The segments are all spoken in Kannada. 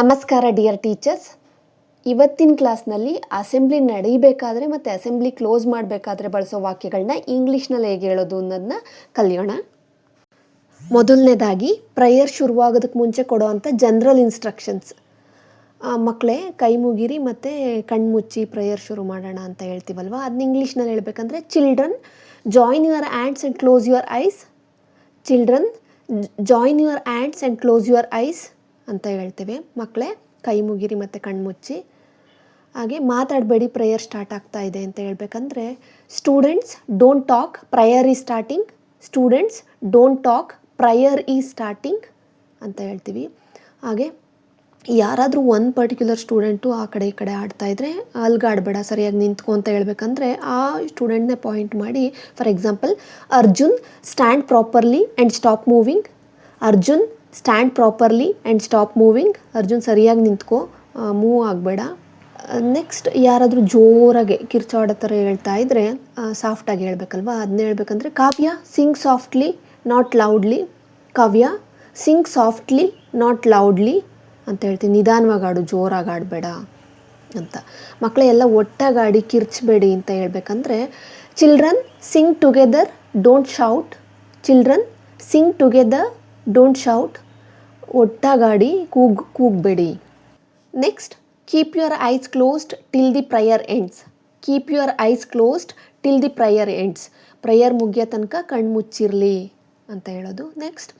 ನಮಸ್ಕಾರ ಡಿಯರ್ ಟೀಚರ್ಸ್. ಇವತ್ತಿನ ಕ್ಲಾಸ್ನಲ್ಲಿ ಅಸೆಂಬ್ಲಿ ನಡೀಬೇಕಾದ್ರೆ ಮತ್ತು ಅಸೆಂಬ್ಲಿ ಕ್ಲೋಸ್ ಮಾಡಬೇಕಾದ್ರೆ ಬಳಸೋ ವಾಕ್ಯಗಳನ್ನ ಇಂಗ್ಲೀಷ್ನಲ್ಲಿ ಹೇಗೆ ಹೇಳೋದು ಅನ್ನೋದನ್ನ ಕಲಿಯೋಣ. ಮೊದಲನೇದಾಗಿ ಪ್ರೇಯರ್ ಶುರುವಾಗೋದಕ್ಕೆ ಮುಂಚೆ ಕೊಡೋವಂಥ ಜನರಲ್ ಇನ್ಸ್ಟ್ರಕ್ಷನ್ಸ್. ಮಕ್ಕಳೇ ಕೈ ಮುಗಿರಿ ಮತ್ತು ಕಣ್ಮುಚ್ಚಿ ಪ್ರೇಯರ್ ಶುರು ಮಾಡೋಣ ಅಂತ ಹೇಳ್ತೀವಲ್ವ, ಅದನ್ನ ಇಂಗ್ಲೀಷ್ನಲ್ಲಿ ಹೇಳ್ಬೇಕಂದ್ರೆ children join your hands and close your eyes. Children join your hands and close your eyes ಅಂತ ಹೇಳ್ತೇವೆ. ಮಕ್ಕಳೇ ಕೈ ಮುಗಿರಿ ಮತ್ತು ಕಣ್ಮುಚ್ಚಿ. ಹಾಗೆ ಮಾತಾಡಬೇಡಿ, ಪ್ರೇಯರ್ ಸ್ಟಾರ್ಟ್ ಆಗ್ತಾ ಇದೆ ಅಂತ ಹೇಳ್ಬೇಕಂದ್ರೆ students don't talk, prayer is starting. Students don't talk, prayer is starting ಅಂತ ಹೇಳ್ತೀವಿ. ಹಾಗೆ ಯಾರಾದರೂ ಒಂದು ಪರ್ಟಿಕ್ಯುಲರ್ ಸ್ಟೂಡೆಂಟು ಆ ಕಡೆ ಈ ಕಡೆ ಆಡ್ತಾಯಿದ್ರೆ ಅಲ್ಗಾಡಬೇಡ, ಸರಿಯಾಗಿ ನಿಂತ್ಕೊ ಅಂತ ಹೇಳ್ಬೇಕಂದ್ರೆ ಆ ಸ್ಟೂಡೆಂಟ್ನೇ ಪಾಯಿಂಟ್ ಮಾಡಿ, for example Arjun stand properly and stop moving. Arjun stand properly and stop moving. Arjun ಸರಿಯಾಗಿ ನಿಂತ್ಕೋ, ಮೂವ್ ಆಗಬೇಡ. ನೆಕ್ಸ್ಟ್ ಯಾರಾದರೂ ಜೋರಾಗಿ ಕಿರ್ಚಾಡೋ ಥರ ಹೇಳ್ತಾ ಇದ್ದರೆ ಸಾಫ್ಟಾಗಿ ಹೇಳ್ಬೇಕಲ್ವ, ಅದನ್ನ ಹೇಳ್ಬೇಕಂದ್ರೆ Kavya sing softly not loudly. Kavya sing softly not loudly ಅಂತ ಹೇಳ್ತೀನಿ. ನಿಧಾನವಾಗಿ ಆಡು, ಜೋರಾಗಿ ಆಡಬೇಡ ಅಂತ. ಮಕ್ಕಳೇ ಎಲ್ಲ ಒಟ್ಟಾಗಾಡಿ ಕಿರ್ಚಬೇಡಿ ಅಂತ ಹೇಳ್ಬೇಕಂದ್ರೆ children sing together don't shout. Children sing together don't shout. ಒಟ್ಟಾಗಾಡಿ ಕೂಗಬೇಡಿ. Next keep your eyes closed till the prayer ends. Keep your eyes closed till the prayer ends. Prayer ಮುಗಿಯೋ ತನಕ ಕಣ್ಣು ಮುಚ್ಚಿರಲಿ ಅಂತ ಹೇಳೋದು. ನೆಕ್ಸ್ಟ್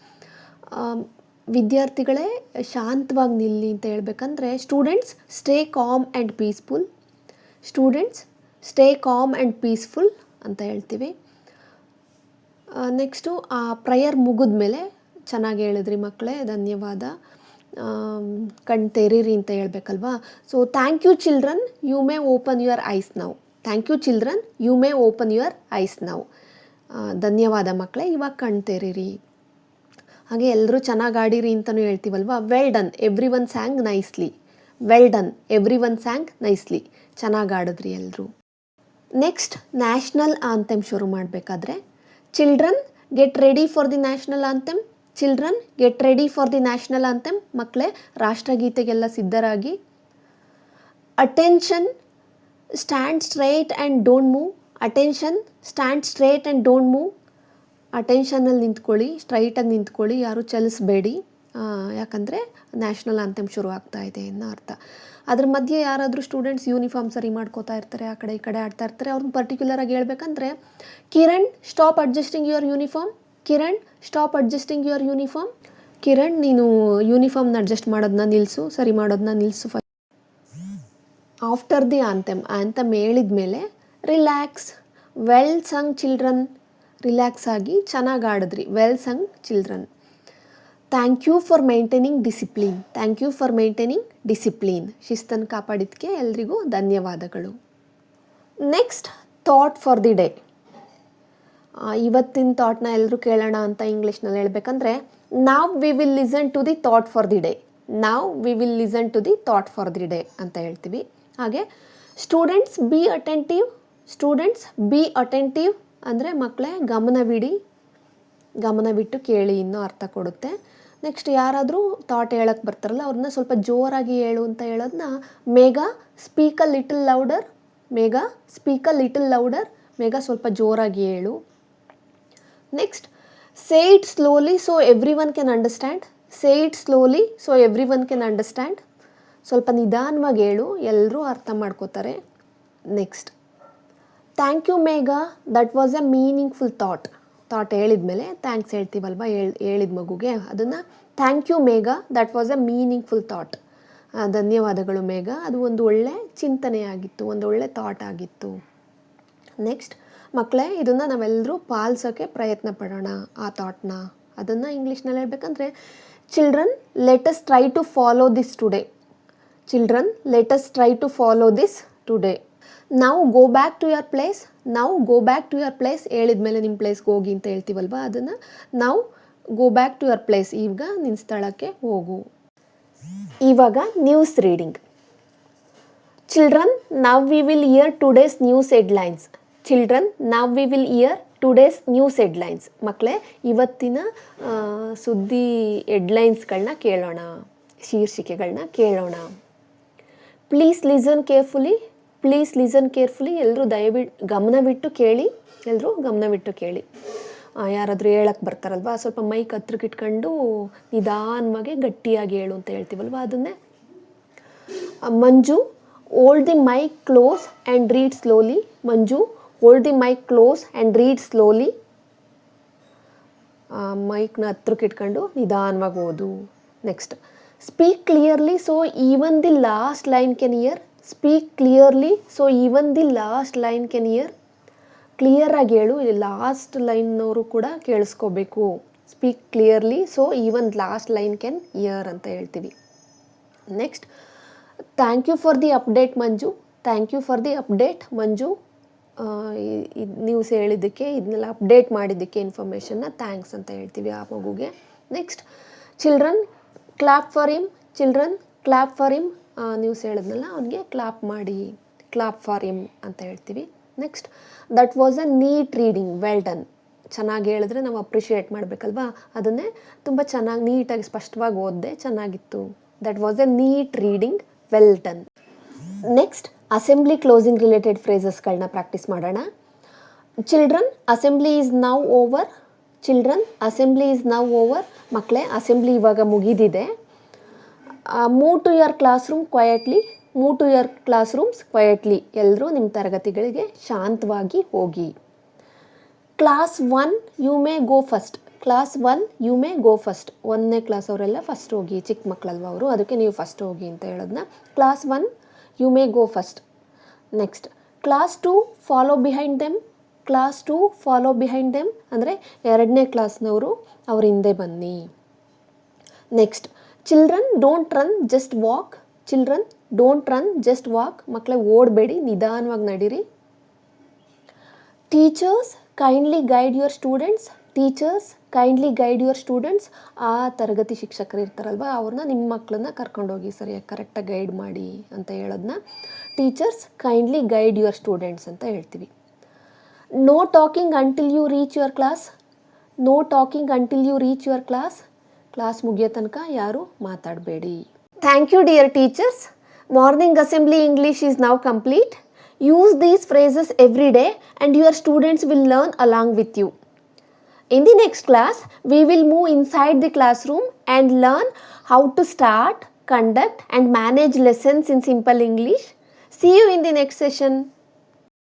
ವಿದ್ಯಾರ್ಥಿಗಳೇ ಶಾಂತವಾಗಿ ನಿಲ್ಲಿ ಅಂತ ಹೇಳ್ಬೇಕಂದ್ರೆ students stay calm and peaceful. Students stay calm and peaceful ಅಂತ ಹೇಳ್ತೀವಿ. ನೆಕ್ಸ್ಟು ಆ ಪ್ರೇಯರ್ ಮುಗಿದ್ಮೇಲೆ ಚೆನ್ನಾಗಿ ಹೇಳಿದ್ರಿ ಮಕ್ಕಳೇ, ಧನ್ಯವಾದ, ಕಣ್ ತೆರೀರಿ ಅಂತ ಹೇಳ್ಬೇಕಲ್ವಾ. So thank you children, you may open your eyes now. Thank you children, you may open your eyes now. ಧನ್ಯವಾದ ಮಕ್ಕಳೇ, ಇವಾಗ ಕಣ್ ತೆರೀರಿ. ಹಾಗೆ ಎಲ್ಲರೂ ಚೆನ್ನಾಗಿ ಆಡಿರಿ ಅಂತಲೂ ಹೇಳ್ತೀವಲ್ವ. Well done everyone sang nicely. Well done everyone sang nicely. ಚೆನ್ನಾಗಿ ಆಡಿದ್ರಿ ಎಲ್ಲರೂ. ನೆಕ್ಸ್ಟ್ ನ್ಯಾಷನಲ್ ಆಂಥೆಮ್ ಶುರು ಮಾಡಬೇಕಾದ್ರೆ children get ready for the national anthem. Children get ready for the national anthem. ಮಕ್ಕಳೇ ರಾಷ್ಟ್ರಗೀತೆಗೆಲ್ಲ ಸಿದ್ಧರಾಗಿ. Attention stand straight and don't move. Attention stand straight and don't move. ಅಟೆನ್ಷನಲ್ಲಿ ನಿಂತ್ಕೊಳ್ಳಿ, ಸ್ಟ್ರೈಟಾಗಿ ನಿಂತ್ಕೊಳ್ಳಿ, ಯಾರೂ ಚಲಿಸ್ಬೇಡಿ, ಯಾಕಂದರೆ ನ್ಯಾಷನಲ್ ಆಂಥೆಮ್ ಶುರು ಆಗ್ತಾ ಇದೆ ಅನ್ನೋ ಅರ್ಥ. ಅದ್ರ ಮಧ್ಯೆ ಯಾರಾದರೂ ಸ್ಟೂಡೆಂಟ್ಸ್ ಯೂನಿಫಾರ್ಮ್ ಸರಿ ಮಾಡ್ಕೋತಾ ಇರ್ತಾರೆ, ಆ ಕಡೆ ಈ ಕಡೆ ಆಡ್ತಾ ಇರ್ತಾರೆ, ಅವ್ರನ್ನ ಪರ್ಟಿಕ್ಯುಲರಾಗಿ ಹೇಳ್ಬೇಕಂದ್ರೆ Kiran stop adjusting your uniform. Kiran stop adjusting your uniform. Kiran ನೀನು ಯೂನಿಫಾರ್ಮ್ನ ಅಡ್ಜಸ್ಟ್ ಮಾಡೋದನ್ನ ನಿಲ್ಲಿಸು, ಸರಿ ಮಾಡೋದನ್ನ ನಿಲ್ಲಿಸು. ಆಫ್ಟರ್ ದಿ ಆಂಥೆಮ್, ಆಂಥೆಮ್ ಹೇಳಿದ ಮೇಲೆ relax. Well sung children. Relax ಆಗಿ ಚೆನ್ನಾಗಿ ಆಡಿದ್ರಿ. Well sung children. Thank you for maintaining discipline. Thank you for maintaining discipline. ಶಿಸ್ತನ್ನು ಕಾಪಾಡಿದ್ದಕ್ಕೆ ಎಲ್ರಿಗೂ ಧನ್ಯವಾದಗಳು. Next thought for the day. ಇವತ್ತಿನ ಥಾಟ್ನ ಎಲ್ಲರೂ ಕೇಳೋಣ ಅಂತ ಇಂಗ್ಲೀಷ್ನಲ್ಲಿ ಹೇಳ್ಬೇಕಂದ್ರೆ ನಾವ್ we will listen to the thought for the day. ನಾವ್ we will listen to the thought for the day ಅಂತ ಹೇಳ್ತೀವಿ. ಹಾಗೆ students be attentive. Students be attentive ಅಂದರೆ ಮಕ್ಕಳೇ ಗಮನವಿಟ್ಟು ಕೇಳಿ ಇನ್ನೂ ಅರ್ಥ ಕೊಡುತ್ತೆ. ನೆಕ್ಸ್ಟ್ ಯಾರಾದರೂ ಥಾಟ್ ಹೇಳಕ್ಕೆ ಬರ್ತಾರಲ್ಲ ಅವ್ರನ್ನ ಸ್ವಲ್ಪ ಜೋರಾಗಿ ಹೇಳು ಅಂತ ಹೇಳೋದನ್ನ Megha speak a little louder. Megha speak a little louder. Megha ಸ್ವಲ್ಪ ಜೋರಾಗಿ ಹೇಳು. Next say it slowly so everyone can understand. Say it slowly so everyone can understand. ಸ್ವಲ್ಪ ನಿಧಾನವಾಗಿ ಹೇಳು, ಎಲ್ಲರೂ ಅರ್ಥ ಮಾಡ್ಕೋತಾರೆ. Next thank you Megha, that was a meaningful thought. Thought ಹೇಳಿದ ಮೇಲೆ ಥ್ಯಾಂಕ್ಸ್ ಹೇಳ್ತೀವಲ್ವ, ಹೇಳಿದ ಮಗುಗೆ, ಅದನ್ನು thank you Megha, that was a meaningful thought. ಧನ್ಯವಾದಗಳು ಮೇಘ, ಅದು ಒಂದು ಒಳ್ಳೆ ಚಿಂತನೆ ಆಗಿತ್ತು, ಒಂದು ಒಳ್ಳೆ ಥಾಟ್ ಆಗಿತ್ತು. ನೆಕ್ಸ್ಟ್ ಮಕ್ಕಳೇ ಇದನ್ನು ನಾವೆಲ್ಲರೂ ಪಾಲಿಸೋಕ್ಕೆ ಪ್ರಯತ್ನ ಪಡೋಣ ಆ ಥಾಟ್ನ. ಅದನ್ನು ಇಂಗ್ಲೀಷ್ನಲ್ಲಿ ಹೇಳ್ಬೇಕಂದ್ರೆ children let us try to follow this today. Children let us try to follow this today. ನಾವು go back to your place. ನಾವು go back to your place ಹೇಳಿದ ಮೇಲೆ ನಿಮ್ಮ ಪ್ಲೇಸ್ಗೆ ಹೋಗಿ ಅಂತ ಹೇಳ್ತೀವಲ್ವ, ಅದನ್ನು ನಾವು go back to your place, ಈಗ ನಿನ್ನ ಸ್ಥಳಕ್ಕೆ ಹೋಗು. ಇವಾಗ news reading. Children now we will hear today's news headlines. Children now we will hear today's news headlines. ಮಕ್ಕಳೇ ಇವತ್ತಿನ ಸುದ್ದಿ ಹೆಡ್ಲೈನ್ಸ್ಗಳನ್ನ ಕೇಳೋಣ. ಶೀರ್ಷಿಕೆಗಳನ್ನ ಕೇಳೋಣ. Please listen carefully. Please listen carefully. ಎಲ್ಲರೂ ದಯವಿಟ್ಟು ಗಮನವಿಟ್ಟು ಕೇಳಿ. ಎಲ್ಲರೂ ಗಮನವಿಟ್ಟು ಕೇಳಿ. ಯಾರಾದರೂ ಹೇಳಕ್ಕೆ ಬರ್ತಾರಲ್ವ, ಸ್ವಲ್ಪ ಮೈಕ್ ಹತ್ರಕ್ಕೆ ಇಟ್ಕೊಂಡು ನಿಧಾನವಾಗಿ ಗಟ್ಟಿಯಾಗಿ ಹೇಳು ಅಂತ ಹೇಳ್ತೀವಲ್ವ, ಅದನ್ನೇ. Manju, hold the mic close and read slowly. Manju, hold the mic close and read slowly. ಮೈಕ್ನ ಹತ್ರಕ್ಕೆ ಇಟ್ಕೊಂಡು ನಿಧಾನವಾಗಿ ಓದು. Next, speak clearly so even the last line can hear. Speak clearly so even the last line can hear. ಕ್ಲಿಯರಾಗಿ ಹೇಳು, ಇಲ್ಲಿ ಲಾಸ್ಟ್ ಲೈನ್ನವರು ಕೂಡ ಕೇಳಿಸ್ಕೋಬೇಕು. Speak clearly so even last line can hear ಅಂತ ಹೇಳ್ತೀವಿ. Next, thank you for the update Manju. Thank you for the update Manju. News ಹೇಳಿದ್ದಕ್ಕೆ, ಇದನ್ನೆಲ್ಲ ಅಪ್ಡೇಟ್ ಮಾಡಿದ್ದಕ್ಕೆ ಇನ್ಫಾರ್ಮೇಷನ್ನ ಥ್ಯಾಂಕ್ಸ್ ಅಂತ ಹೇಳ್ತೀವಿ ಆ ಮಗುಗೆ. Next, children clap for him. Children clap for him. News ಹೇಳಿದ್ನಲ್ಲ, ಅವನಿಗೆ ಕ್ಲಾಪ್ ಮಾಡಿ, ಕ್ಲಾಪ್ ಫಾರ್ ಹಿಮ್ ಅಂತ ಹೇಳ್ತೀವಿ. Next, that was a neat reading, well done. ಚೆನ್ನಾಗಿ ಹೇಳಿದ್ರೆ ನಾವು ಅಪ್ರಿಷಿಯೇಟ್ ಮಾಡಬೇಕಲ್ವಾ, ಅದನ್ನೇ ತುಂಬ ಚೆನ್ನಾಗಿ ನೀಟಾಗಿ ಸ್ಪಷ್ಟವಾಗಿ ಓದಿದೆ, ಚೆನ್ನಾಗಿತ್ತು. That was a neat reading, well done. Next, assembly closing related ಫ್ರೇಸಸ್ಗಳನ್ನ ಪ್ರಾಕ್ಟೀಸ್ ಮಾಡೋಣ. Children, assembly is now over. Children, assembly is now over. ಮಕ್ಕಳೇ, ಅಸೆಂಬ್ಲಿ ಇವಾಗ ಮುಗಿದಿದೆ. Move to your classroom quietly. Move to your classrooms quietly. ಎಲ್ಲರೂ ನಿಮ್ಮ ತರಗತಿಗಳಿಗೆ ಶಾಂತವಾಗಿ ಹೋಗಿ. Class 1 you may go first. Class 1 you may go first. 1ನೇ ಕ್ಲಾಸ್ ಅವರೆಲ್ಲ ಫಸ್ಟ್ ಹೋಗಿ, ಚಿಕ್ಕ ಮಕ್ಕಳಲ್ವ ಅವರು, ಅದಕ್ಕೆ ನೀವು ಫಸ್ಟ್ ಹೋಗಿ ಅಂತ ಹೇಳೋದನ್ನ. Class 1 you may go first. Next, class 2 follow behind them. Class 2 follow behind them ಅಂದರೆ 2ನೇ ಕ್ಲಾಸ್ನವರು ಅವ್ರ ಹಿಂದೆ ಬನ್ನಿ. Next, children don't run just walk. Children don't run just walk. ಮಕ್ಕಳೇ, ಓಡಬೇಡಿ, ನಿಧಾನವಾಗಿ ನಡೀರಿ. Teachers kindly guide your students. Teachers kindly guide your students. ಆ ತರಗತಿ ಶಿಕ್ಷಕರು ಇರ್ತಾರಲ್ವ, ಅವ್ರನ್ನ ನಿಮ್ಮ ಮಕ್ಕಳನ್ನ ಕರ್ಕೊಂಡೋಗಿ ಸರಿಯಾಗಿ ಕರೆಕ್ಟಾಗಿ ಗೈಡ್ ಮಾಡಿ ಅಂತ ಹೇಳೋದನ್ನ teachers kindly guide your students ಅಂತ ಹೇಳ್ತೀವಿ. No talking until you reach your class. No talking until you reach your class. Class ಮುಗಿಯೋ ತನಕ ಯಾರು ಮಾತಾಡಬೇಡಿ. Thank you dear teachers. Morning assembly English is now complete. Use these phrases every day and your students will learn along with you. In the next class, we will move inside the classroom and learn how to start, conduct and manage lessons in simple English. See you in the next session.